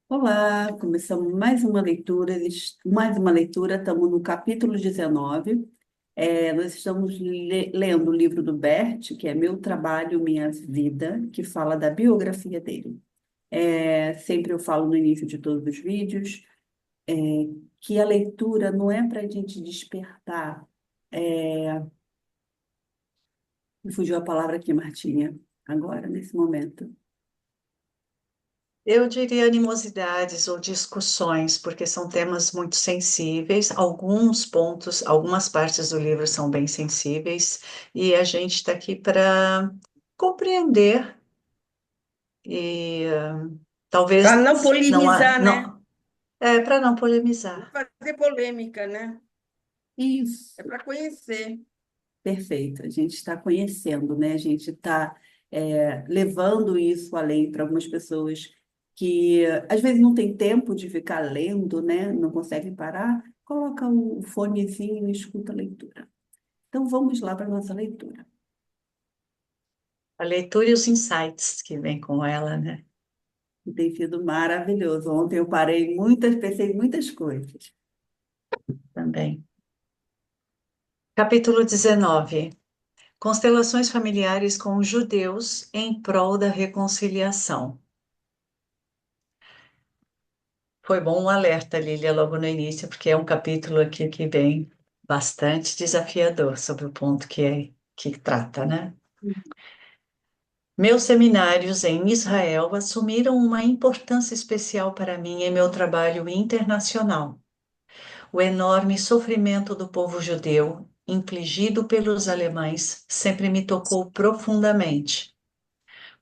Olá, começamos mais uma leitura, estamos no capítulo 19. Nós estamos lendo o livro do Bert, que é Meu Trabalho, Minha Vida, que fala da biografia dele. Sempre eu falo no início de todos os vídeos, é, que a leitura não é para a gente despertar. Me fugiu a palavra aqui, Martinha, agora, nesse momento. Eu diria animosidades ou discussões, porque são temas muito sensíveis. Alguns pontos, algumas partes do livro são bem sensíveis, e a gente está aqui para compreender e Para talvez não polemizar, né? para não Não polemizar. fazer polêmica, né? É Isso. para conhecer. Perfeito. A gente está conhecendo, né? A gente está levando isso além para algumas pessoas que às vezes não tem tempo de ficar lendo, né? Não consegue parar. Coloca o fonezinho e escuta a leitura. Então vamos lá para a nossa leitura. A leitura e os insights que vem com ela, né? E tem sido maravilhoso. Ontem eu parei muitas, pensei em muitas coisas. Também. Capítulo 19. Constelações familiares com os judeus em prol da reconciliação. Foi bom um alerta, Lília, logo no início, porque é um capítulo aqui que vem bastante desafiador sobre o ponto que trata, né? Meus seminários em Israel assumiram uma importância especial para mim em meu trabalho internacional. O enorme sofrimento do povo judeu, infligido pelos alemães, sempre me tocou profundamente.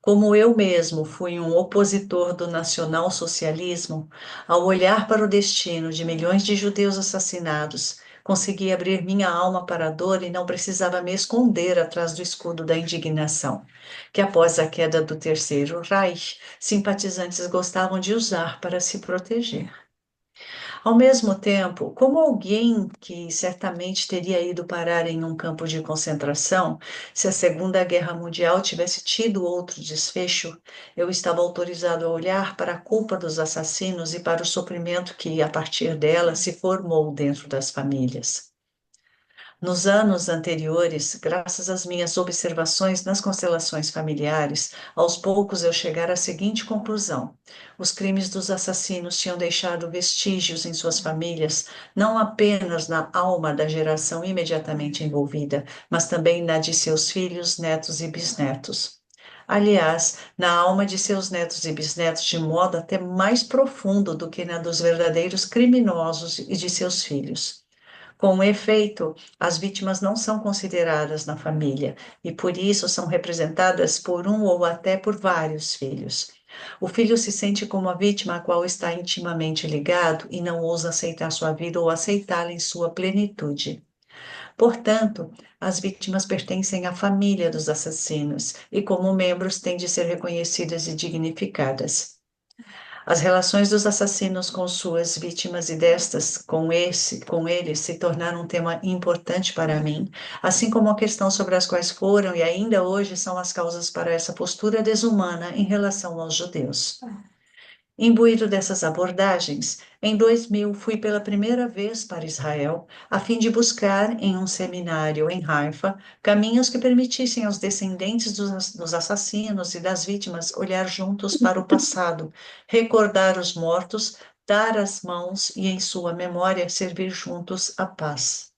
Como eu mesmo fui um opositor do nacionalsocialismo, ao olhar para o destino de milhões de judeus assassinados, consegui abrir minha alma para a dor e não precisava me esconder atrás do escudo da indignação, que após a queda do Terceiro Reich, simpatizantes gostavam de usar para se proteger. Ao mesmo tempo, como alguém que certamente teria ido parar em um campo de concentração, se a Segunda Guerra Mundial tivesse tido outro desfecho, eu estava autorizado a olhar para a culpa dos assassinos e para o sofrimento que, a partir dela, se formou dentro das famílias. Nos anos anteriores, graças às minhas observações nas constelações familiares, aos poucos eu chegara à seguinte conclusão: os crimes dos assassinos tinham deixado vestígios em suas famílias, não apenas na alma da geração imediatamente envolvida, mas também na de seus filhos, netos e bisnetos. Aliás, na alma de seus netos e bisnetos, de modo até mais profundo do que na dos verdadeiros criminosos e de seus filhos. Com efeito, as vítimas não são consideradas na família e, por isso, são representadas por um ou até por vários filhos. O filho se sente como a vítima a qual está intimamente ligado e não ousa aceitar sua vida ou aceitá-la em sua plenitude. Portanto, as vítimas pertencem à família dos assassinos e, como membros, têm de ser reconhecidas e dignificadas. As relações dos assassinos com suas vítimas e destas com eles se tornaram um tema importante para mim, assim como a questão sobre as quais foram e ainda hoje são as causas para essa postura desumana em relação aos judeus. Imbuído dessas abordagens, em 2000 fui pela primeira vez para Israel, a fim de buscar em um seminário em Haifa caminhos que permitissem aos descendentes dos assassinos e das vítimas olhar juntos para o passado, recordar os mortos, dar as mãos e, em sua memória, servir juntos a paz.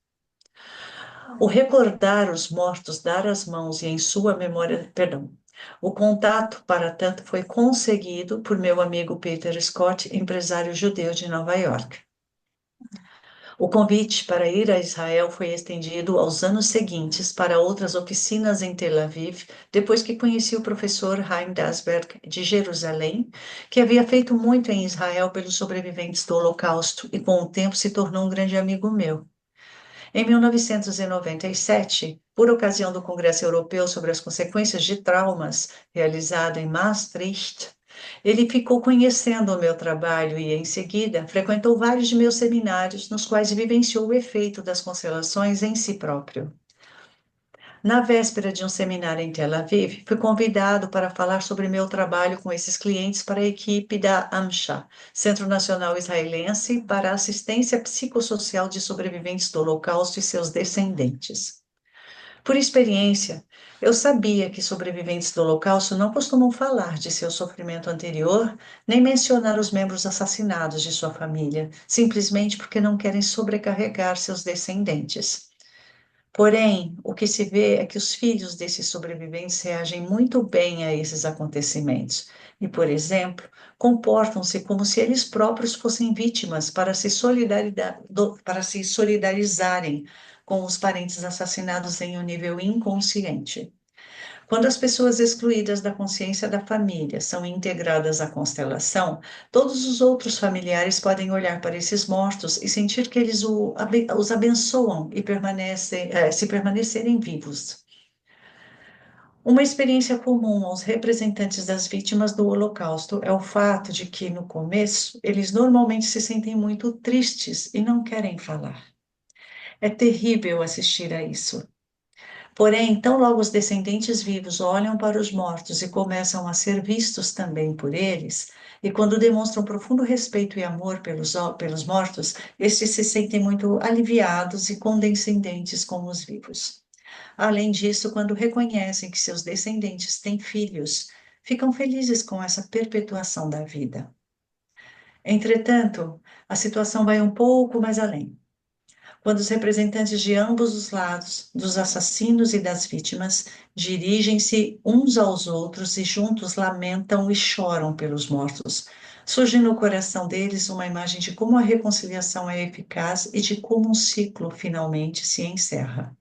O recordar os mortos, dar as mãos e em sua memória, perdão. O contato, para tanto, foi conseguido por meu amigo Peter Scott, empresário judeu de Nova York. O convite para ir a Israel foi estendido aos anos seguintes para outras oficinas em Tel Aviv, depois que conheci o professor Haim Dasberg, de Jerusalém, que havia feito muito em Israel pelos sobreviventes do Holocausto e, com o tempo, se tornou um grande amigo meu. Em 1997, por ocasião do Congresso Europeu sobre as Consequências de Traumas, realizado em Maastricht, ele ficou conhecendo o meu trabalho e, em seguida, frequentou vários de meus seminários, nos quais vivenciou o efeito das constelações em si próprio. Na véspera de um seminário em Tel Aviv, fui convidado para falar sobre meu trabalho com esses clientes para a equipe da AMSHA, Centro Nacional Israelense para a Assistência Psicossocial de Sobreviventes do Holocausto e seus Descendentes. Por experiência, eu sabia que sobreviventes do Holocausto não costumam falar de seu sofrimento anterior, nem mencionar os membros assassinados de sua família, simplesmente porque não querem sobrecarregar seus descendentes. Porém, o que se vê é que os filhos desses sobreviventes reagem muito bem a esses acontecimentos e, por exemplo, comportam-se como se eles próprios fossem vítimas para se solidarizarem com os parentes assassinados em um nível inconsciente. Quando as pessoas excluídas da consciência da família são integradas à constelação, todos os outros familiares podem olhar para esses mortos e sentir que eles os abençoam e se permanecerem vivos. Uma experiência comum aos representantes das vítimas do Holocausto é o fato de que, no começo, eles normalmente se sentem muito tristes e não querem falar. É terrível assistir a isso. Porém, tão logo os descendentes vivos olham para os mortos e começam a ser vistos também por eles, e quando demonstram profundo respeito e amor pelos mortos, estes se sentem muito aliviados e condescendentes com os vivos. Além disso, quando reconhecem que seus descendentes têm filhos, ficam felizes com essa perpetuação da vida. Entretanto, a situação vai um pouco mais além. Quando os representantes de ambos os lados, dos assassinos e das vítimas, dirigem-se uns aos outros e juntos lamentam e choram pelos mortos, surge no coração deles uma imagem de como a reconciliação é eficaz e de como um ciclo finalmente se encerra.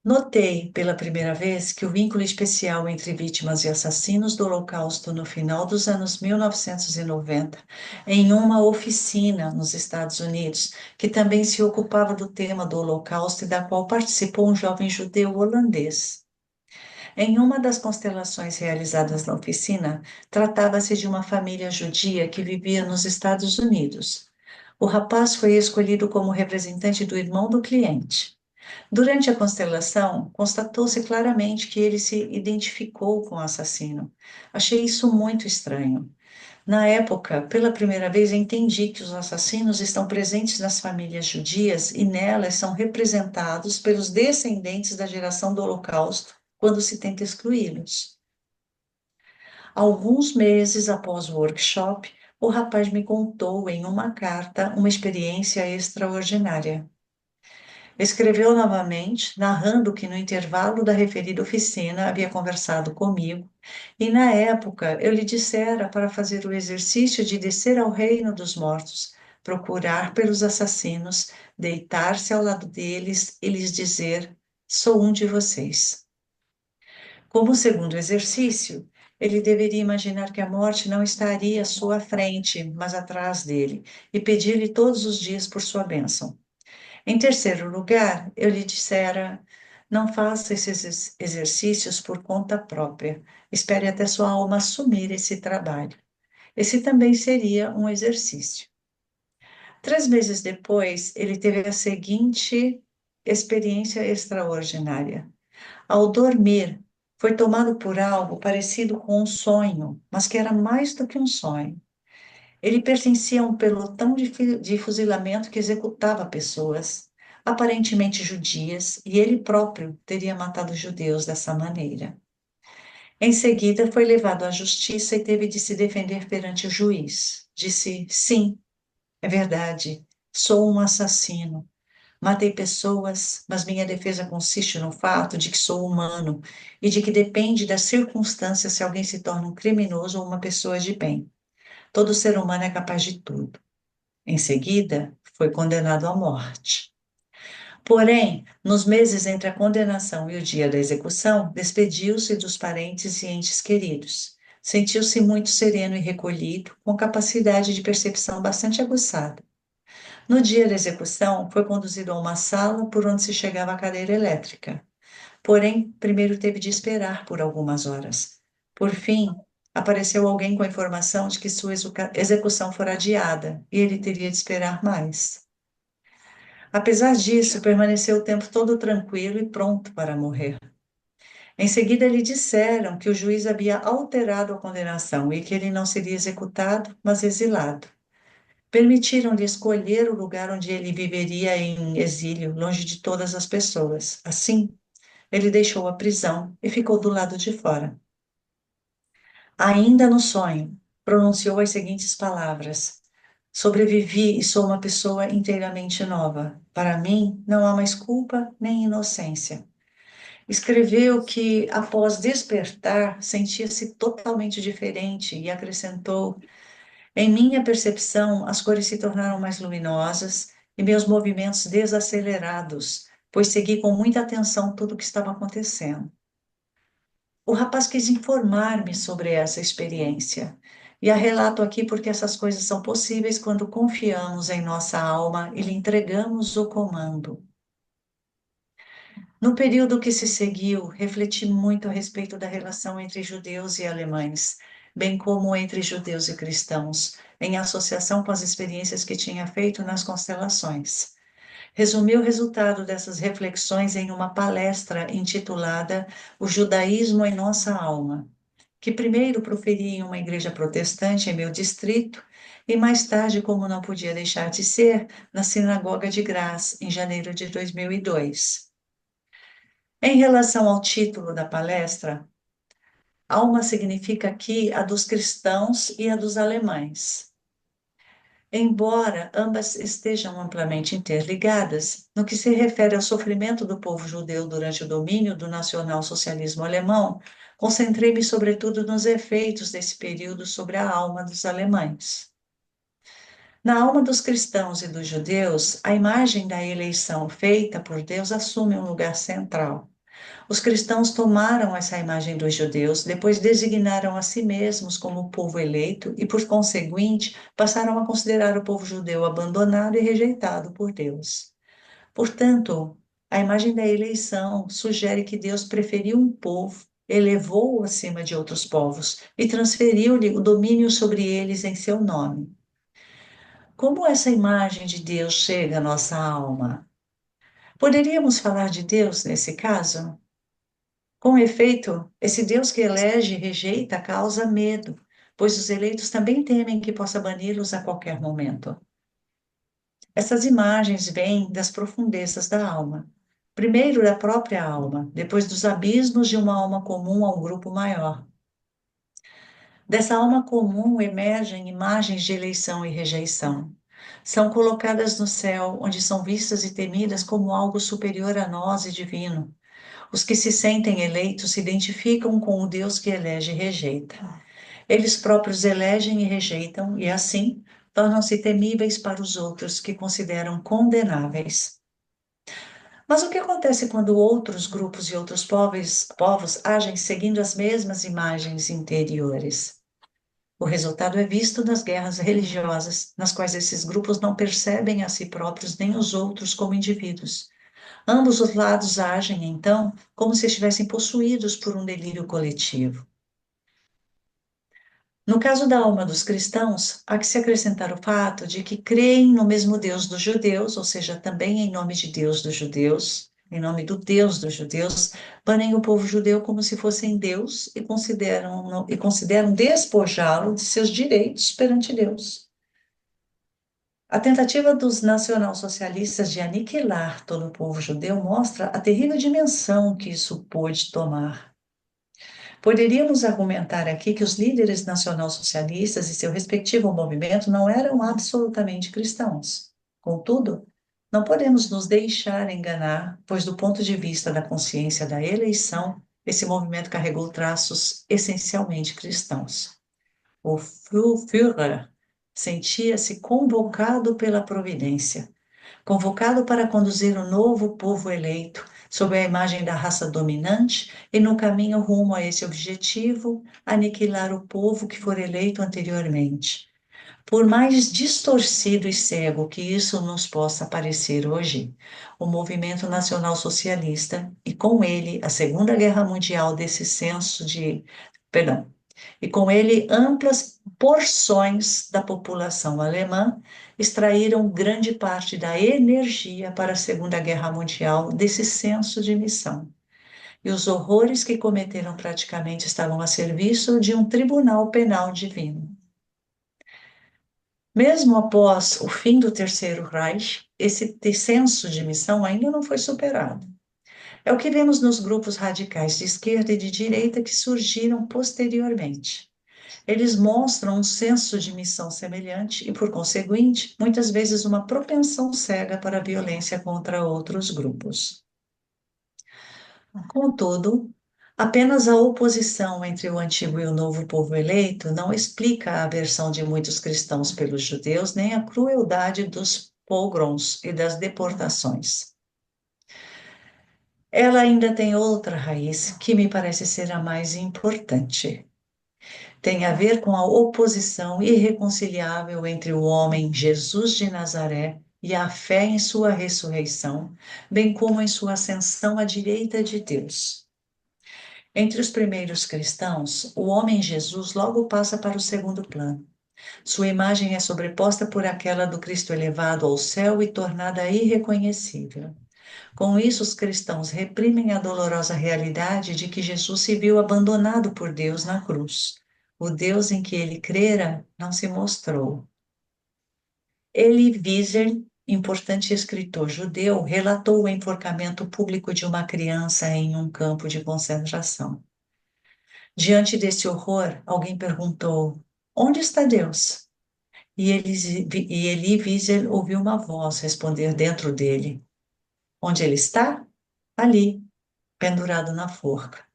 Notei pela primeira vez que o vínculo especial entre vítimas e assassinos do Holocausto no final dos anos 1990, em uma oficina nos Estados Unidos, que também se ocupava do tema do Holocausto e da qual participou um jovem judeu holandês. Em uma das constelações realizadas na oficina, tratava-se de uma família judia que vivia nos Estados Unidos. O rapaz foi escolhido como representante do irmão do cliente. Durante a constelação, constatou-se claramente que ele se identificou com o assassino. Achei isso muito estranho. Na época, pela primeira vez, entendi que os assassinos estão presentes nas famílias judias e nelas são representados pelos descendentes da geração do Holocausto, quando se tenta excluí-los. Alguns meses após o workshop, o rapaz me contou em uma carta uma experiência extraordinária. Escreveu novamente, narrando que no intervalo da referida oficina havia conversado comigo, e na época eu lhe dissera para fazer o exercício de descer ao reino dos mortos, procurar pelos assassinos, deitar-se ao lado deles e lhes dizer: sou um de vocês. Como segundo exercício, ele deveria imaginar que a morte não estaria à sua frente, mas atrás dele, e pedir-lhe todos os dias por sua bênção. Em terceiro lugar, eu lhe dissera: não faça esses exercícios por conta própria. Espere até sua alma assumir esse trabalho. Esse também seria um exercício. 3 meses depois, ele teve a seguinte experiência extraordinária. Ao dormir, foi tomado por algo parecido com um sonho, mas que era mais do que um sonho. Ele pertencia a um pelotão de fuzilamento que executava pessoas, aparentemente judias, e ele próprio teria matado judeus dessa maneira. Em seguida, foi levado à justiça e teve de se defender perante o juiz. Disse: sim, é verdade, sou um assassino. Matei pessoas, mas minha defesa consiste no fato de que sou humano e de que depende das circunstâncias se alguém se torna um criminoso ou uma pessoa de bem. Todo ser humano é capaz de tudo. Em seguida, foi condenado à morte. Porém, nos meses entre a condenação e o dia da execução, despediu-se dos parentes e entes queridos. Sentiu-se muito sereno e recolhido, com capacidade de percepção bastante aguçada. No dia da execução, foi conduzido a uma sala por onde se chegava a cadeira elétrica. Porém, primeiro teve de esperar por algumas horas. Por fim, apareceu alguém com a informação de que sua execução fora adiada e ele teria de esperar mais. Apesar disso, permaneceu o tempo todo tranquilo e pronto para morrer. Em seguida, lhe disseram que o juiz havia alterado a condenação e que ele não seria executado, mas exilado. Permitiram-lhe escolher o lugar onde ele viveria em exílio, longe de todas as pessoas. Assim, ele deixou a prisão e ficou do lado de fora. Ainda no sonho, pronunciou as seguintes palavras: Sobrevivi e sou uma pessoa inteiramente nova. Para mim, não há mais culpa nem inocência. Escreveu que, após despertar, sentia-se totalmente diferente e acrescentou: Em minha percepção, as cores se tornaram mais luminosas e meus movimentos desacelerados, pois segui com muita atenção tudo o que estava acontecendo. O rapaz quis informar-me sobre essa experiência. E a relato aqui porque essas coisas são possíveis quando confiamos em nossa alma e lhe entregamos o comando. No período que se seguiu, refleti muito a respeito da relação entre judeus e alemães, bem como entre judeus e cristãos, em associação com as experiências que tinha feito nas constelações. Resumi o resultado dessas reflexões em uma palestra intitulada O Judaísmo em Nossa Alma, que primeiro proferi em uma igreja protestante em meu distrito e mais tarde, como não podia deixar de ser, na Sinagoga de Graz, em janeiro de 2002. Em relação ao título da palestra, alma significa aqui a dos cristãos e a dos alemães. Embora ambas estejam amplamente interligadas, no que se refere ao sofrimento do povo judeu durante o domínio do nacionalsocialismo alemão, concentrei-me sobretudo nos efeitos desse período sobre a alma dos alemães. Na alma dos cristãos e dos judeus, a imagem da eleição feita por Deus assume um lugar central. Os cristãos tomaram essa imagem dos judeus, depois designaram a si mesmos como povo eleito e, por conseguinte, passaram a considerar o povo judeu abandonado e rejeitado por Deus. Portanto, a imagem da eleição sugere que Deus preferiu um povo, elevou-o acima de outros povos e transferiu-lhe o domínio sobre eles em seu nome. Como essa imagem de Deus chega à nossa alma? Poderíamos falar de Deus nesse caso? Com efeito, esse Deus que elege e rejeita causa medo, pois os eleitos também temem que possa bani-los a qualquer momento. Essas imagens vêm das profundezas da alma. Primeiro da própria alma, depois dos abismos de uma alma comum a um grupo maior. Dessa alma comum emergem imagens de eleição e rejeição. São colocadas no céu, onde são vistas e temidas como algo superior a nós e divino. Os que se sentem eleitos se identificam com o Deus que elege e rejeita. Eles próprios elegem e rejeitam, e assim tornam-se temíveis para os outros que consideram condenáveis. Mas o que acontece quando outros grupos e outros povos agem seguindo as mesmas imagens interiores? O resultado é visto nas guerras religiosas, nas quais esses grupos não percebem a si próprios nem os outros como indivíduos. Ambos os lados agem, então, como se estivessem possuídos por um delírio coletivo. No caso da alma dos cristãos, há que se acrescentar o fato de que creem no mesmo Deus dos judeus, ou seja, também em nome de Deus dos judeus, em nome do Deus dos judeus, banem o povo judeu como se fossem Deus e consideram despojá-lo de seus direitos perante Deus. A tentativa dos nacionalsocialistas de aniquilar todo o povo judeu mostra a terrível dimensão que isso pôde tomar. Poderíamos argumentar aqui que os líderes nacionalsocialistas e seu respectivo movimento não eram absolutamente cristãos. Contudo, não podemos nos deixar enganar, pois, do ponto de vista da consciência da eleição, esse movimento carregou traços essencialmente cristãos. O Führer sentia-se convocado pela providência, convocado para conduzir o novo povo eleito sob a imagem da raça dominante e no caminho rumo a esse objetivo, aniquilar o povo que for eleito anteriormente. Por mais distorcido e cego que isso nos possa parecer hoje, o movimento nacional socialista e com ele a Segunda Guerra Mundial desse senso de, perdão, e com ele amplas porções da população alemã extraíram grande parte da energia para a Segunda Guerra Mundial desse senso de missão. E os horrores que cometeram praticamente estavam a serviço de um tribunal penal divino. Mesmo após o fim do Terceiro Reich, esse senso de missão ainda não foi superado. É o que vemos nos grupos radicais de esquerda e de direita que surgiram posteriormente. Eles mostram um senso de missão semelhante e, por conseguinte, muitas vezes uma propensão cega para a violência contra outros grupos. Contudo, apenas a oposição entre o antigo e o novo povo eleito não explica a aversão de muitos cristãos pelos judeus, nem a crueldade dos pogroms e das deportações. Ela ainda tem outra raiz que me parece ser a mais importante. Tem a ver com a oposição irreconciliável entre o homem Jesus de Nazaré e a fé em sua ressurreição, bem como em sua ascensão à direita de Deus. Entre os primeiros cristãos, o homem Jesus logo passa para o segundo plano. Sua imagem é sobreposta por aquela do Cristo elevado ao céu e tornada irreconhecível. Com isso, os cristãos reprimem a dolorosa realidade de que Jesus se viu abandonado por Deus na cruz. O Deus em que ele crera não se mostrou. Elie Wiesel, importante escritor judeu, relatou o enforcamento público de uma criança em um campo de concentração. Diante desse horror, alguém perguntou: onde está Deus? E Elie Wiesel ouviu uma voz responder dentro dele: onde ele está? Ali, pendurado na forca.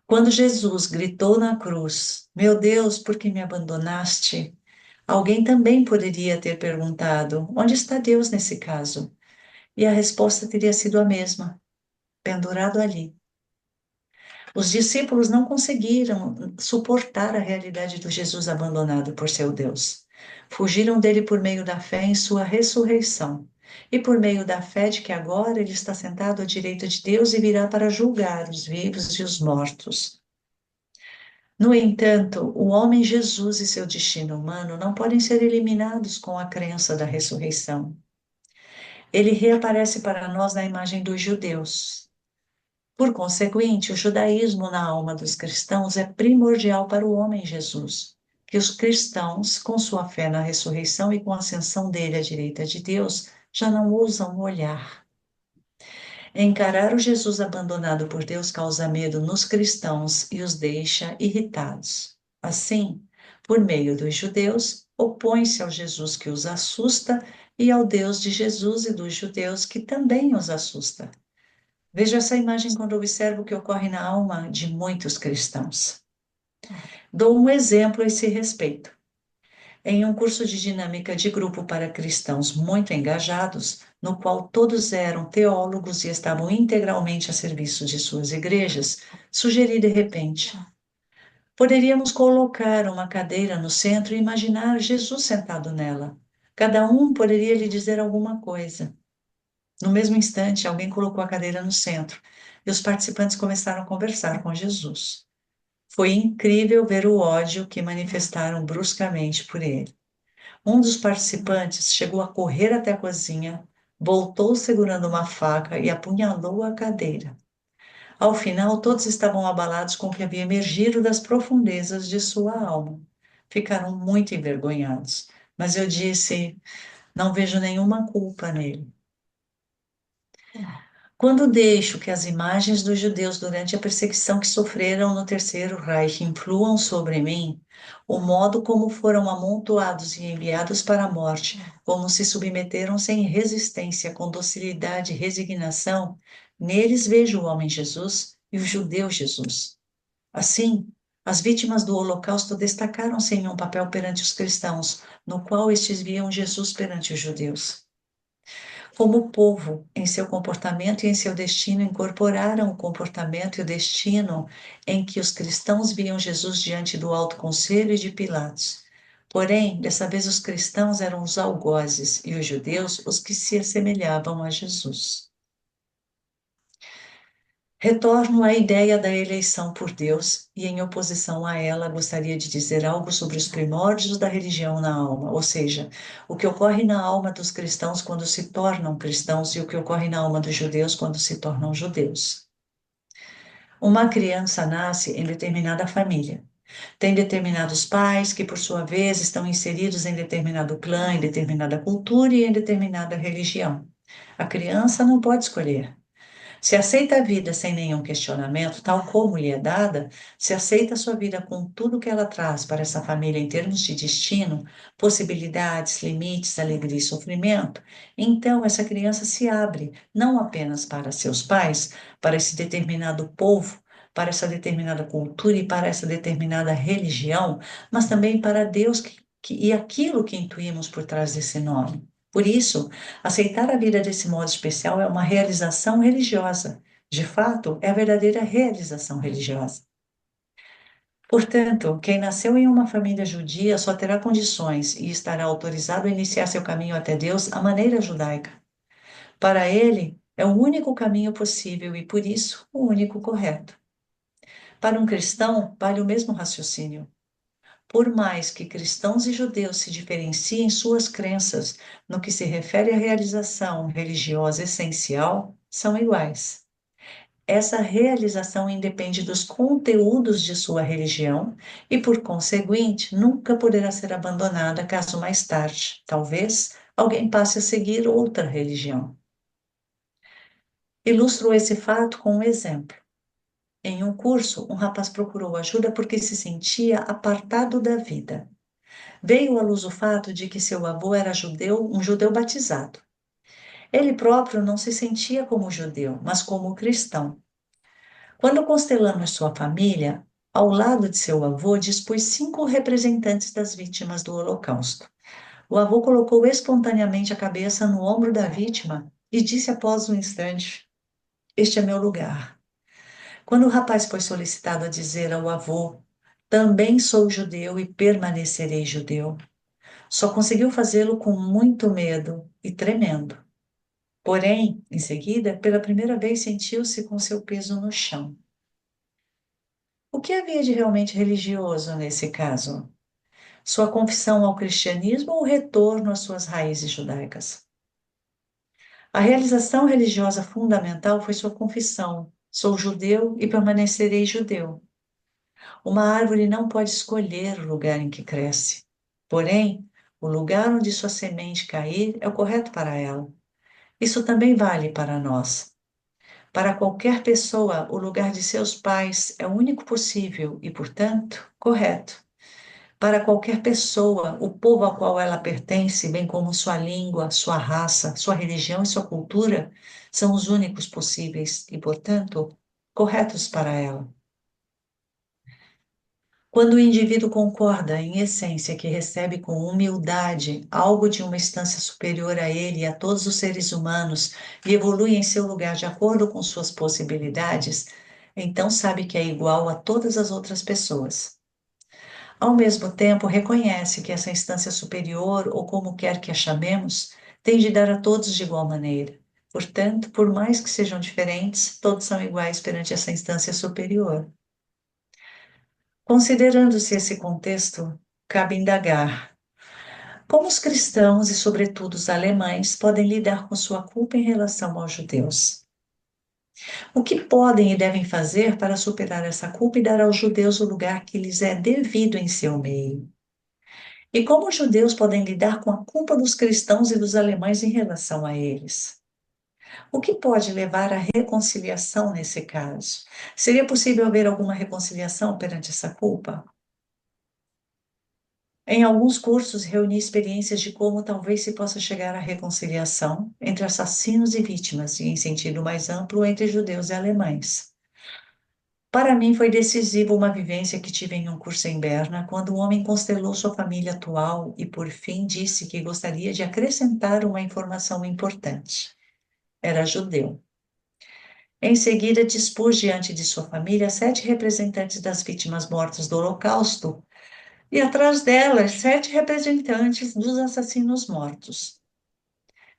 Quando Jesus gritou na cruz: meu Deus, por que me abandonaste? Alguém também poderia ter perguntado: onde está Deus nesse caso? E a resposta teria sido a mesma: pendurado ali. Os discípulos não conseguiram suportar a realidade do Jesus abandonado por seu Deus. Fugiram dele por meio da fé em sua ressurreição e por meio da fé de que agora ele está sentado à direita de Deus e virá para julgar os vivos e os mortos. No entanto, o homem Jesus e seu destino humano não podem ser eliminados com a crença da ressurreição. Ele reaparece para nós na imagem dos judeus. Por conseguinte, o judaísmo na alma dos cristãos é primordial para o homem Jesus, que os cristãos, com sua fé na ressurreição e com a ascensão dele à direita de Deus, já não ousam olhar. Encarar o Jesus abandonado por Deus causa medo nos cristãos e os deixa irritados. Assim, por meio dos judeus, opõe-se ao Jesus que os assusta e ao Deus de Jesus e dos judeus que também os assusta. Veja essa imagem quando observo o que ocorre na alma de muitos cristãos. Dou um exemplo a esse respeito. Em um curso de dinâmica de grupo para cristãos muito engajados, no qual todos eram teólogos e estavam integralmente a serviço de suas igrejas, sugeri de repente: poderíamos colocar uma cadeira no centro e imaginar Jesus sentado nela. Cada um poderia lhe dizer alguma coisa. No mesmo instante, alguém colocou a cadeira no centro e os participantes começaram a conversar com Jesus. Foi incrível ver o ódio que manifestaram bruscamente por ele. Um dos participantes chegou a correr até a cozinha, voltou segurando uma faca e apunhalou a cadeira. Ao final, todos estavam abalados com o que havia emergido das profundezas de sua alma. Ficaram muito envergonhados, mas eu disse: não vejo nenhuma culpa nele. Quando deixo que as imagens dos judeus durante a perseguição que sofreram no Terceiro Reich influam sobre mim, o modo como foram amontoados e enviados para a morte, como se submeteram sem resistência, com docilidade e resignação, neles vejo o homem Jesus e o judeu Jesus. Assim, as vítimas do Holocausto destacaram-se em um papel perante os cristãos, no qual estes viam Jesus perante os judeus. Como povo, em seu comportamento e em seu destino, incorporaram o comportamento e o destino em que os cristãos viam Jesus diante do Alto Conselho e de Pilatos. Porém, dessa vez os cristãos eram os algozes e os judeus os que se assemelhavam a Jesus. Retorno à ideia da eleição por Deus e, em oposição a ela, gostaria de dizer algo sobre os primórdios da religião na alma, ou seja, o que ocorre na alma dos cristãos quando se tornam cristãos e o que ocorre na alma dos judeus quando se tornam judeus. Uma criança nasce em determinada família. Tem determinados pais que, por sua vez, estão inseridos em determinado clã, em determinada cultura e em determinada religião. A criança não pode escolher. Se aceita a vida sem nenhum questionamento, tal como lhe é dada, se aceita a sua vida com tudo que ela traz para essa família em termos de destino, possibilidades, limites, alegria e sofrimento, então essa criança se abre não apenas para seus pais, para esse determinado povo, para essa determinada cultura e para essa determinada religião, mas também para Deus e aquilo que intuímos por trás desse nome. Por isso, aceitar a vida desse modo especial é uma realização religiosa. De fato, é a verdadeira realização religiosa. Portanto, quem nasceu em uma família judia só terá condições e estará autorizado a iniciar seu caminho até Deus à maneira judaica. Para ele, é o único caminho possível e, por isso, o único correto. Para um cristão, vale o mesmo raciocínio. Por mais que cristãos e judeus se diferenciem em suas crenças no que se refere à realização religiosa essencial, são iguais. Essa realização independe dos conteúdos de sua religião e, por conseguinte, nunca poderá ser abandonada caso mais tarde, talvez, alguém passe a seguir outra religião. Ilustro esse fato com um exemplo. Em um curso, um rapaz procurou ajuda porque se sentia apartado da vida. Veio à luz o fato de que seu avô era judeu, um judeu batizado. Ele próprio não se sentia como judeu, mas como cristão. Quando constelamos sua família, ao lado de seu avô, dispôs 5 representantes das vítimas do Holocausto. O avô colocou espontaneamente a cabeça no ombro da vítima e disse após um instante: "Este é meu lugar." Quando o rapaz foi solicitado a dizer ao avô: "Também sou judeu e permanecerei judeu", só conseguiu fazê-lo com muito medo e tremendo. Porém, em seguida, pela primeira vez sentiu-se com seu peso no chão. O que havia de realmente religioso nesse caso? Sua confissão ao cristianismo ou o retorno às suas raízes judaicas? A realização religiosa fundamental foi sua confissão: "Sou judeu e permanecerei judeu." Uma árvore não pode escolher o lugar em que cresce. Porém, o lugar onde sua semente cair é o correto para ela. Isso também vale para nós. Para qualquer pessoa, o lugar de seus pais é o único possível e, portanto, correto. Para qualquer pessoa, o povo ao qual ela pertence, bem como sua língua, sua raça, sua religião e sua cultura, são os únicos possíveis e, portanto, corretos para ela. Quando o indivíduo concorda, em essência, que recebe com humildade algo de uma instância superior a ele e a todos os seres humanos e evolui em seu lugar de acordo com suas possibilidades, então sabe que é igual a todas as outras pessoas. Ao mesmo tempo, reconhece que essa instância superior, ou como quer que a chamemos, tem de dar a todos de igual maneira. Portanto, por mais que sejam diferentes, todos são iguais perante essa instância superior. Considerando-se esse contexto, cabe indagar como os cristãos e, sobretudo, os alemães podem lidar com sua culpa em relação aos judeus. O que podem e devem fazer para superar essa culpa e dar aos judeus o lugar que lhes é devido em seu meio? E como os judeus podem lidar com a culpa dos cristãos e dos alemães em relação a eles? O que pode levar à reconciliação nesse caso? Seria possível haver alguma reconciliação perante essa culpa? Em alguns cursos, reuni experiências de como talvez se possa chegar à reconciliação entre assassinos e vítimas, e em sentido mais amplo, entre judeus e alemães. Para mim, foi decisivo uma vivência que tive em um curso em Berna, quando um homem constelou sua família atual e, por fim, disse que gostaria de acrescentar uma informação importante. Era judeu. Em seguida, dispôs diante de sua família 7 representantes das vítimas mortas do Holocausto e atrás delas 7 representantes dos assassinos mortos.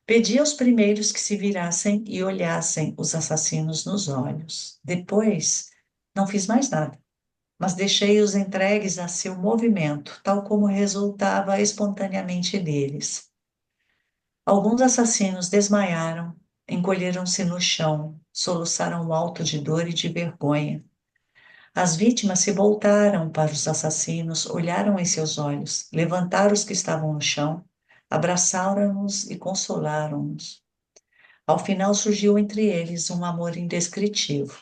Pedi aos primeiros que se virassem e olhassem os assassinos nos olhos. Depois, não fiz mais nada, mas deixei-os entregues a seu movimento, tal como resultava espontaneamente deles. Alguns assassinos desmaiaram, encolheram-se no chão, soluçaram alto de dor e de vergonha. As vítimas se voltaram para os assassinos, olharam em seus olhos, levantaram os que estavam no chão, abraçaram-nos e consolaram-nos. Ao final surgiu entre eles um amor indescritível.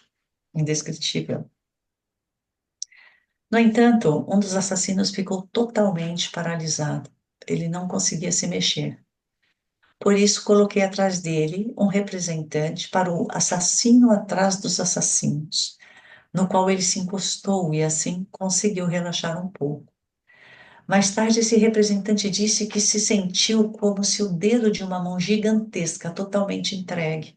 No entanto, um dos assassinos ficou totalmente paralisado. Ele não conseguia se mexer. Por isso, coloquei atrás dele um representante para o assassino atrás dos assassinos, no qual ele se encostou e assim conseguiu relaxar um pouco. Mais tarde, esse representante disse que se sentiu como se o dedo de uma mão gigantesca, totalmente entregue.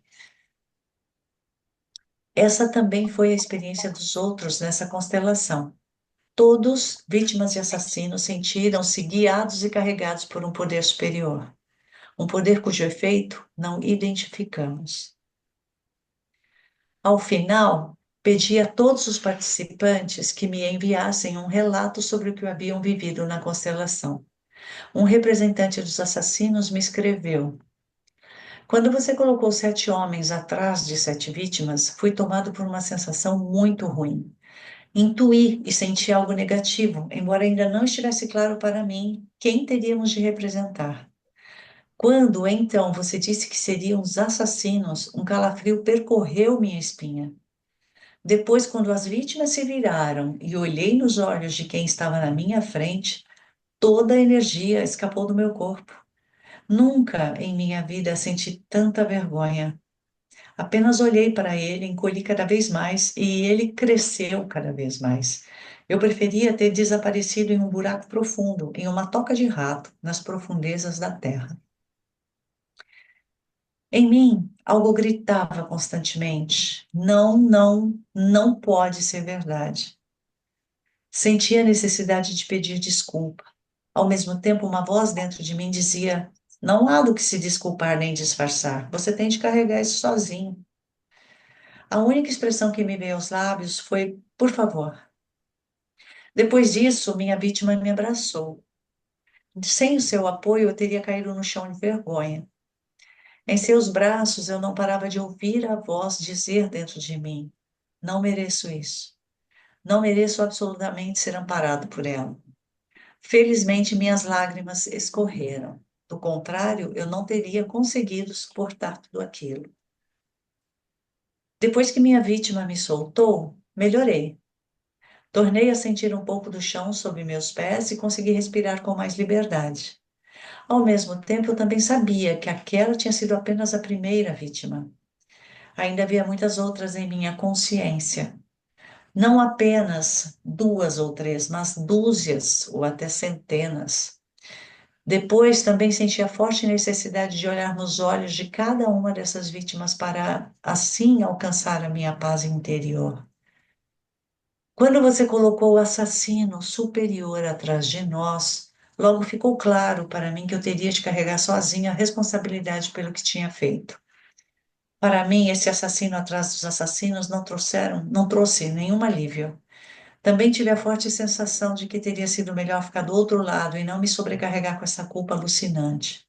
Essa também foi a experiência dos outros nessa constelação. Todos, vítimas de assassinos, sentiram-se guiados e carregados por um poder superior, um poder cujo efeito não identificamos. Ao final, pedi a todos os participantes que me enviassem um relato sobre o que haviam vivido na constelação. Um representante dos assassinos me escreveu: quando você colocou 7 homens atrás de 7 vítimas, fui tomado por uma sensação muito ruim. Intuí e senti algo negativo, embora ainda não estivesse claro para mim quem teríamos de representar. Quando, então, você disse que seriam os assassinos, um calafrio percorreu minha espinha. Depois, quando as vítimas se viraram e olhei nos olhos de quem estava na minha frente, toda a energia escapou do meu corpo. Nunca em minha vida senti tanta vergonha. Apenas olhei para ele, encolhi cada vez mais e ele cresceu cada vez mais. Eu preferia ter desaparecido em um buraco profundo, em uma toca de rato, nas profundezas da terra. Em mim, algo gritava constantemente: não, não, não pode ser verdade. Sentia a necessidade de pedir desculpa. Ao mesmo tempo, uma voz dentro de mim dizia: não há do que se desculpar nem disfarçar. Você tem de carregar isso sozinho. A única expressão que me veio aos lábios foi: por favor. Depois disso, minha vítima me abraçou. Sem o seu apoio, eu teria caído no chão de vergonha. Em seus braços, eu não parava de ouvir a voz dizer dentro de mim: não mereço isso. Não mereço absolutamente ser amparado por ela. Felizmente, minhas lágrimas escorreram. Do contrário, eu não teria conseguido suportar tudo aquilo. Depois que minha vítima me soltou, melhorei. Tornei a sentir um pouco do chão sob meus pés e consegui respirar com mais liberdade. Ao mesmo tempo, eu também sabia que aquela tinha sido apenas a primeira vítima. Ainda havia muitas outras em minha consciência. Não apenas 2 ou 3, mas dúzias ou até centenas. Depois, também senti a forte necessidade de olhar nos olhos de cada uma dessas vítimas para, assim, alcançar a minha paz interior. Quando você colocou o assassino superior atrás de nós, logo ficou claro para mim que eu teria de carregar sozinha a responsabilidade pelo que tinha feito. Para mim, esse assassino atrás dos assassinos não trouxe nenhum alívio. Também tive a forte sensação de que teria sido melhor ficar do outro lado e não me sobrecarregar com essa culpa alucinante.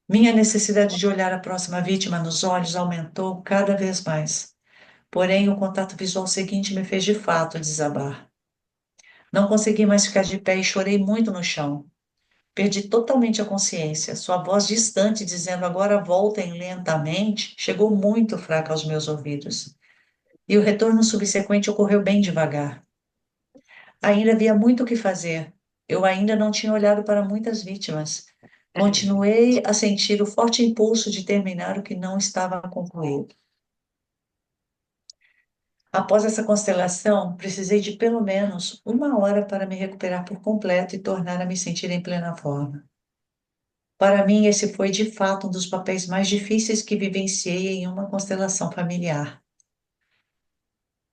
Minha necessidade de olhar a próxima vítima nos olhos aumentou cada vez mais. Porém, o contato visual seguinte me fez de fato desabar. Não consegui mais ficar de pé e chorei muito no chão. Perdi totalmente a consciência. Sua voz distante, dizendo agora voltem lentamente, chegou muito fraca aos meus ouvidos. E o retorno subsequente ocorreu bem devagar. Ainda havia muito o que fazer. Eu ainda não tinha olhado para muitas vítimas. Continuei a sentir o forte impulso de terminar o que não estava concluído. Após essa constelação, precisei de pelo menos 1 hora para me recuperar por completo e tornar a me sentir em plena forma. Para mim, esse foi de fato um dos papéis mais difíceis que vivenciei em uma constelação familiar.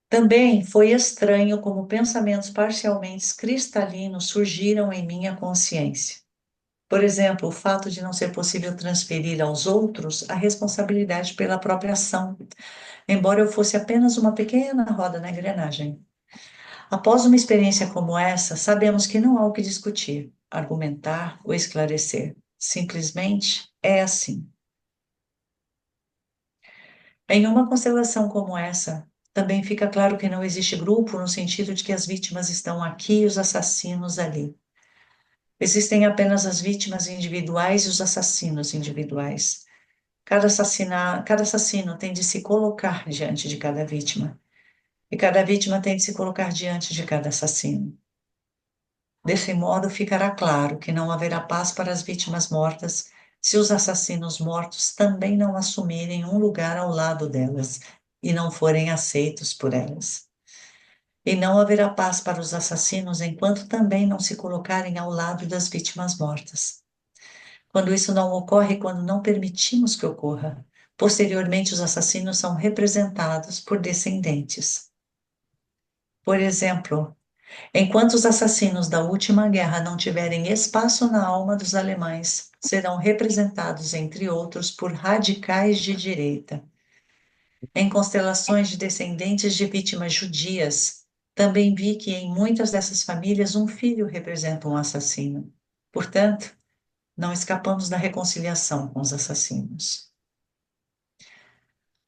Também foi estranho como pensamentos parcialmente cristalinos surgiram em minha consciência. Por exemplo, o fato de não ser possível transferir aos outros a responsabilidade pela própria ação, embora eu fosse apenas uma pequena roda na engrenagem. Após uma experiência como essa, sabemos que não há o que discutir, argumentar ou esclarecer. Simplesmente é assim. Em uma constelação como essa, também fica claro que não existe grupo no sentido de que as vítimas estão aqui e os assassinos ali. Existem apenas as vítimas individuais e os assassinos individuais. Cada assassino tem de se colocar diante de cada vítima, e cada vítima tem de se colocar diante de cada assassino. Desse modo, ficará claro que não haverá paz para as vítimas mortas se os assassinos mortos também não assumirem um lugar ao lado delas e não forem aceitos por elas. E não haverá paz para os assassinos enquanto também não se colocarem ao lado das vítimas mortas. Quando isso não ocorre, quando não permitimos que ocorra, posteriormente os assassinos são representados por descendentes. Por exemplo, enquanto os assassinos da última guerra não tiverem espaço na alma dos alemães, serão representados, entre outros, por radicais de direita. Em constelações de descendentes de vítimas judias, também vi que em muitas dessas famílias um filho representa um assassino. Portanto, não escapamos da reconciliação com os assassinos.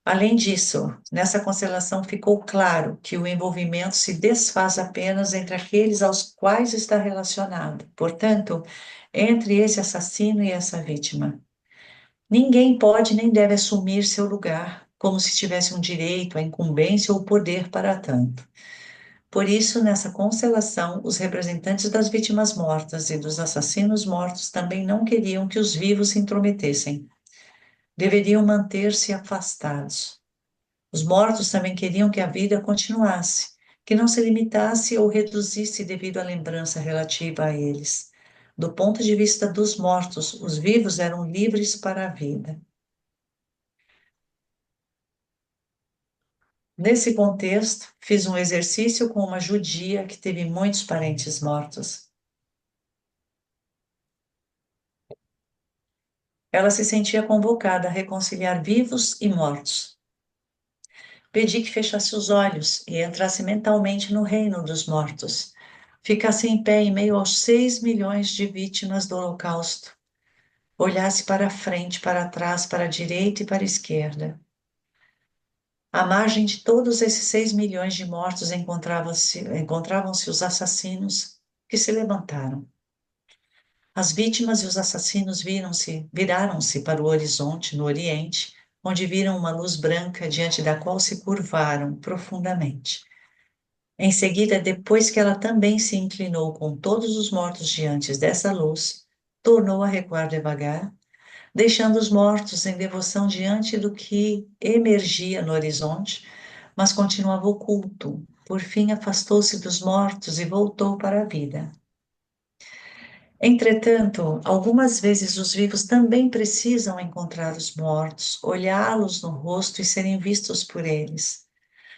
Além disso, nessa constelação ficou claro que o envolvimento se desfaz apenas entre aqueles aos quais está relacionado, portanto, entre esse assassino e essa vítima. Ninguém pode nem deve assumir seu lugar, como se tivesse um direito, a incumbência ou poder para tanto. Por isso, nessa constelação, os representantes das vítimas mortas e dos assassinos mortos também não queriam que os vivos se intrometessem. Deveriam manter-se afastados. Os mortos também queriam que a vida continuasse, que não se limitasse ou reduzisse devido à lembrança relativa a eles. Do ponto de vista dos mortos, os vivos eram livres para a vida. Nesse contexto, fiz um exercício com uma judia que teve muitos parentes mortos. Ela se sentia convocada a reconciliar vivos e mortos. Pedi que fechasse os olhos e entrasse mentalmente no reino dos mortos. Ficasse em pé em meio aos 6 milhões de vítimas do Holocausto. Olhasse para frente, para trás, para a direita e para a esquerda. À margem de todos esses 6 milhões de mortos encontravam-se os assassinos que se levantaram. As vítimas e os assassinos viraram-se para o horizonte, no oriente, onde viram uma luz branca diante da qual se curvaram profundamente. Em seguida, depois que ela também se inclinou com todos os mortos diante dessa luz, tornou a recuar devagar, deixando os mortos em devoção diante do que emergia no horizonte, mas continuava oculto. Por fim, afastou-se dos mortos e voltou para a vida. Entretanto, algumas vezes os vivos também precisam encontrar os mortos, olhá-los no rosto e serem vistos por eles.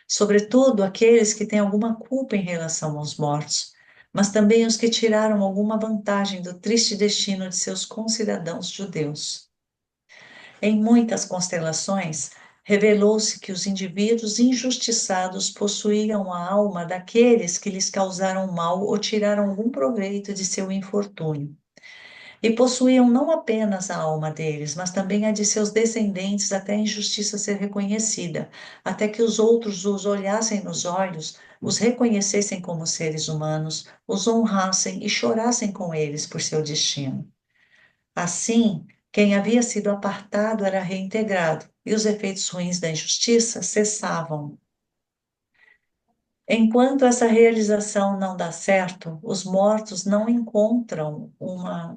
Sobretudo aqueles que têm alguma culpa em relação aos mortos, mas também os que tiraram alguma vantagem do triste destino de seus concidadãos judeus. Em muitas constelações, revelou-se que os indivíduos injustiçados possuíam a alma daqueles que lhes causaram mal ou tiraram algum proveito de seu infortúnio. E possuíam não apenas a alma deles, mas também a de seus descendentes até a injustiça ser reconhecida, até que os outros os olhassem nos olhos, os reconhecessem como seres humanos, os honrassem e chorassem com eles por seu destino. Assim, quem havia sido apartado era reintegrado, e os efeitos ruins da injustiça cessavam. Enquanto essa realização não dá certo, os mortos não encontram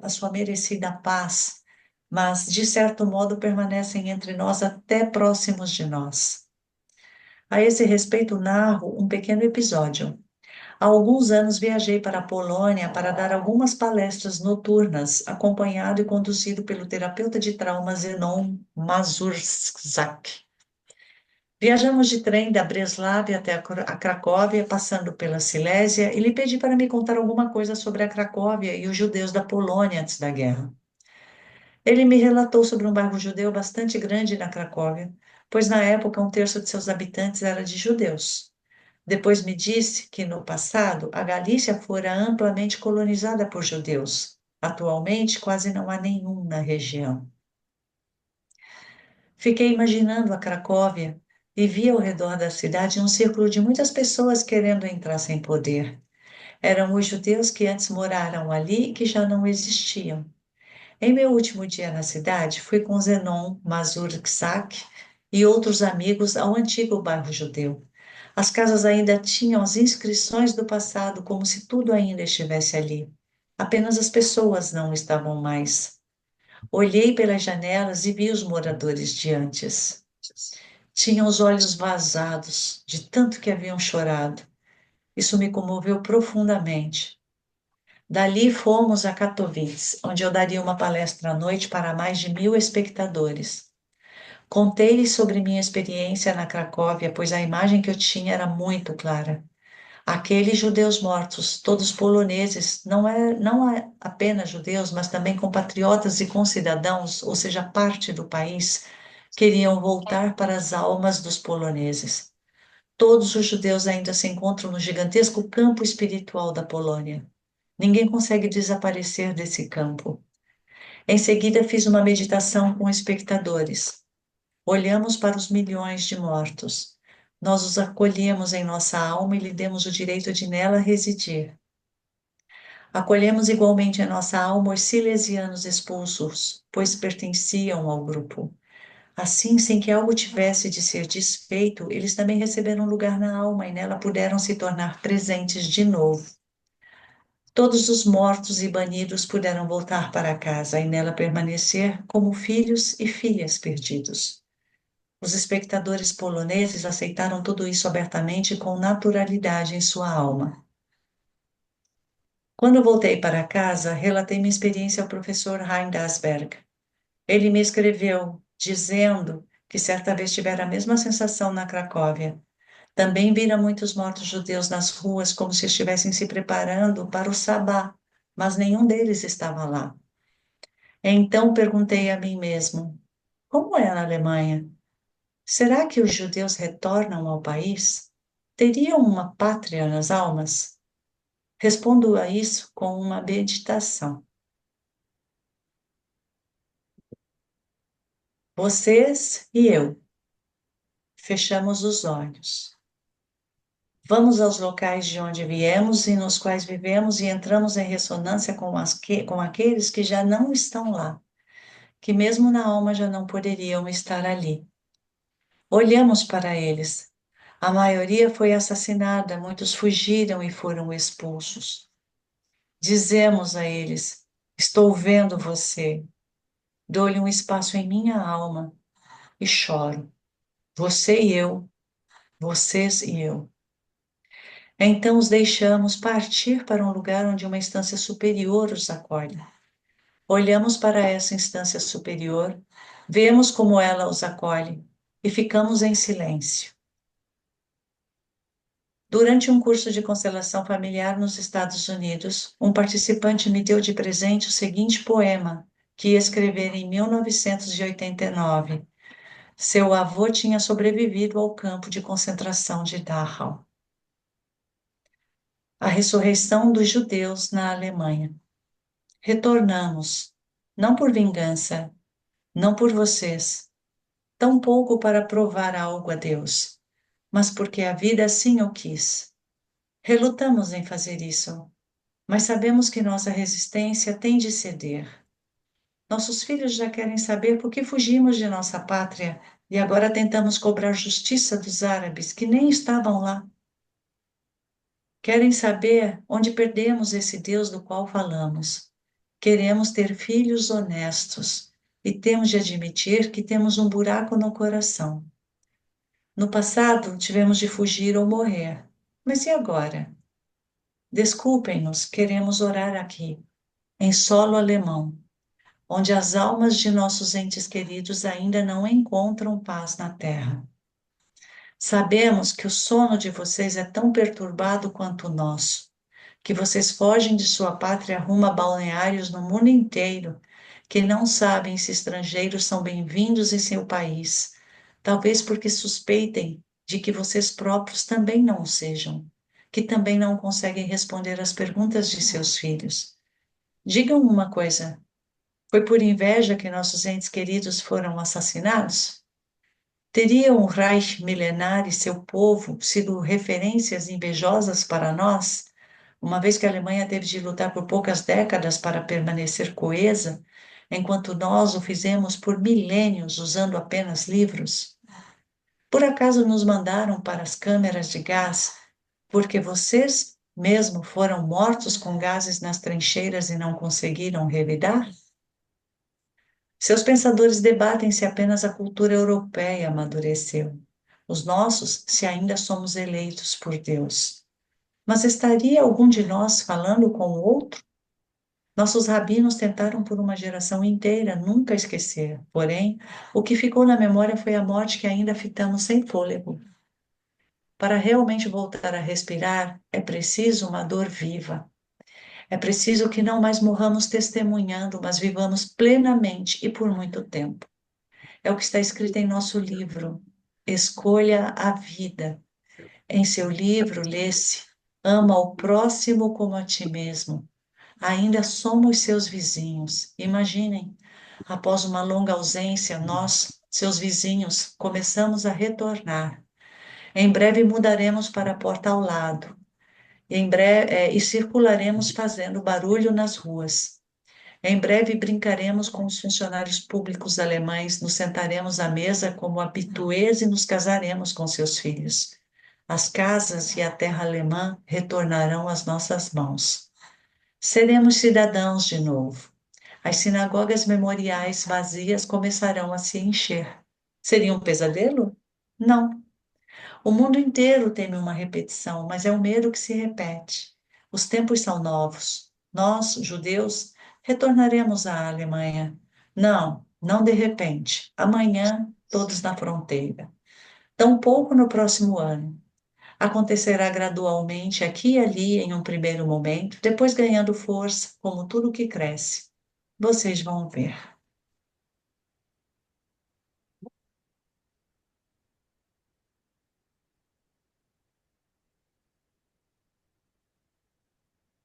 a sua merecida paz, mas, de certo modo, permanecem entre nós até próximos de nós. A esse respeito, narro um pequeno episódio. Há alguns anos viajei para a Polônia para dar algumas palestras noturnas, acompanhado e conduzido pelo terapeuta de trauma Zenon Mazurzak. Viajamos de trem da Breslavia até a Cracóvia, passando pela Silésia, e lhe pedi para me contar alguma coisa sobre a Cracóvia e os judeus da Polônia antes da guerra. Ele me relatou sobre um bairro judeu bastante grande na Cracóvia, pois na época um terço de seus habitantes era de judeus. Depois me disse que no passado a Galícia fora amplamente colonizada por judeus. Atualmente quase não há nenhum na região. Fiquei imaginando a Cracóvia e vi ao redor da cidade um círculo de muitas pessoas querendo entrar sem poder. Eram os judeus que antes moraram ali e que já não existiam. Em meu último dia na cidade, fui com Zenon Mazurczak e outros amigos ao antigo bairro judeu. As casas ainda tinham as inscrições do passado, como se tudo ainda estivesse ali. Apenas as pessoas não estavam mais. Olhei pelas janelas e vi os moradores de antes. Tinham os olhos vazados de tanto que haviam chorado. Isso me comoveu profundamente. Dali fomos a Katowice, onde eu daria uma palestra à noite para mais de 1.000 espectadores. Contei-lhes sobre minha experiência na Cracóvia, pois a imagem que eu tinha era muito clara. Aqueles judeus mortos, todos poloneses, não é apenas judeus, mas também compatriotas e concidadãos, ou seja, parte do país, queriam voltar para as almas dos poloneses. Todos os judeus ainda se encontram no gigantesco campo espiritual da Polônia. Ninguém consegue desaparecer desse campo. Em seguida, fiz uma meditação com espectadores. Olhamos para os milhões de mortos. Nós os acolhemos em nossa alma e lhe demos o direito de nela residir. Acolhemos igualmente em nossa alma os silesianos expulsos, pois pertenciam ao grupo. Assim, sem que algo tivesse de ser desfeito, eles também receberam lugar na alma e nela puderam se tornar presentes de novo. Todos os mortos e banidos puderam voltar para casa e nela permanecer como filhos e filhas perdidos. Os espectadores poloneses aceitaram tudo isso abertamente e com naturalidade em sua alma. Quando voltei para casa, relatei minha experiência ao professor Hein Dasberg. Ele me escreveu dizendo que certa vez tivera a mesma sensação na Cracóvia. Também vira muitos mortos judeus nas ruas como se estivessem se preparando para o sabá, mas nenhum deles estava lá. Então perguntei a mim mesmo: como é na Alemanha? Será que os judeus retornam ao país? Teriam uma pátria nas almas? Respondo a isso com uma meditação. Vocês e eu fechamos os olhos. Vamos aos locais de onde viemos e nos quais vivemos e entramos em ressonância com aqueles que já não estão lá, que mesmo na alma já não poderiam estar ali. Olhamos para eles. A maioria foi assassinada, muitos fugiram e foram expulsos. Dizemos a eles: estou vendo você. Dou-lhe um espaço em minha alma e choro. Você e eu, vocês e eu. Então os deixamos partir para um lugar onde uma instância superior os acolhe. Olhamos para essa instância superior, vemos como ela os acolhe e ficamos em silêncio. Durante um curso de constelação familiar nos Estados Unidos, um participante me deu de presente o seguinte poema que ia escrever em 1989. Seu avô tinha sobrevivido ao campo de concentração de Dachau. A ressurreição dos judeus na Alemanha. Retornamos, não por vingança, não por vocês, tampouco para provar algo a Deus, mas porque a vida assim o quis. Relutamos em fazer isso, mas sabemos que nossa resistência tem de ceder. Nossos filhos já querem saber por que fugimos de nossa pátria e agora tentamos cobrar justiça dos árabes que nem estavam lá. Querem saber onde perdemos esse Deus do qual falamos. Queremos ter filhos honestos e temos de admitir que temos um buraco no coração. No passado, tivemos de fugir ou morrer. Mas e agora? Desculpem-nos, queremos orar aqui, em solo alemão, onde as almas de nossos entes queridos ainda não encontram paz na terra. Sabemos que o sono de vocês é tão perturbado quanto o nosso, que vocês fogem de sua pátria rumo a balneários no mundo inteiro, que não sabem se estrangeiros são bem-vindos em seu país, talvez porque suspeitem de que vocês próprios também não o sejam, que também não conseguem responder às perguntas de seus filhos. Digam uma coisa: foi por inveja que nossos entes queridos foram assassinados? Teria um Reich milenar e seu povo sido referências invejosas para nós, uma vez que a Alemanha teve de lutar por poucas décadas para permanecer coesa, enquanto nós o fizemos por milênios usando apenas livros? Por acaso nos mandaram para as câmeras de gás porque vocês mesmo foram mortos com gases nas trincheiras e não conseguiram revidar? Seus pensadores debatem se apenas a cultura europeia amadureceu. Os nossos, se ainda somos eleitos por Deus. Mas estaria algum de nós falando com o outro? Nossos rabinos tentaram por uma geração inteira nunca esquecer. Porém, o que ficou na memória foi a morte que ainda fitamos sem fôlego. Para realmente voltar a respirar, é preciso uma dor viva. É preciso que não mais morramos testemunhando, mas vivamos plenamente e por muito tempo. É o que está escrito em nosso livro. Escolha a vida. Em seu livro, lê-se: ama o próximo como a ti mesmo. Ainda somos seus vizinhos. Imaginem, após uma longa ausência, nós, seus vizinhos, começamos a retornar. Em breve mudaremos para a porta ao lado. E circularemos fazendo barulho nas ruas. Em breve brincaremos com os funcionários públicos alemães, nos sentaremos à mesa como habituês e nos casaremos com seus filhos. As casas e a terra alemã retornarão às nossas mãos. Seremos cidadãos de novo. As sinagogas memoriais vazias começarão a se encher. Seria um pesadelo? Não. O mundo inteiro teme uma repetição, mas é o medo que se repete. Os tempos são novos. Nós, judeus, retornaremos à Alemanha. Não, não de repente. Amanhã, todos na fronteira. Tampouco no próximo ano. Acontecerá gradualmente aqui e ali em um primeiro momento, depois ganhando força, como tudo que cresce. Vocês vão ver.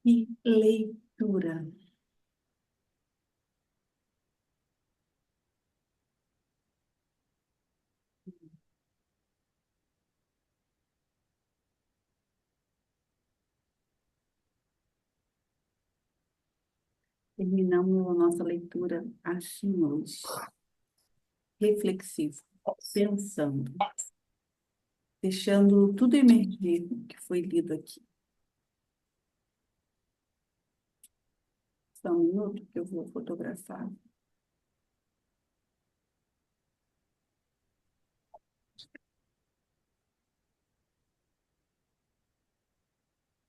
Que leitura! Terminamos a nossa leitura assim hoje, reflexivo, pensando, deixando tudo emergir que foi lido aqui. Só um minuto que eu vou fotografar.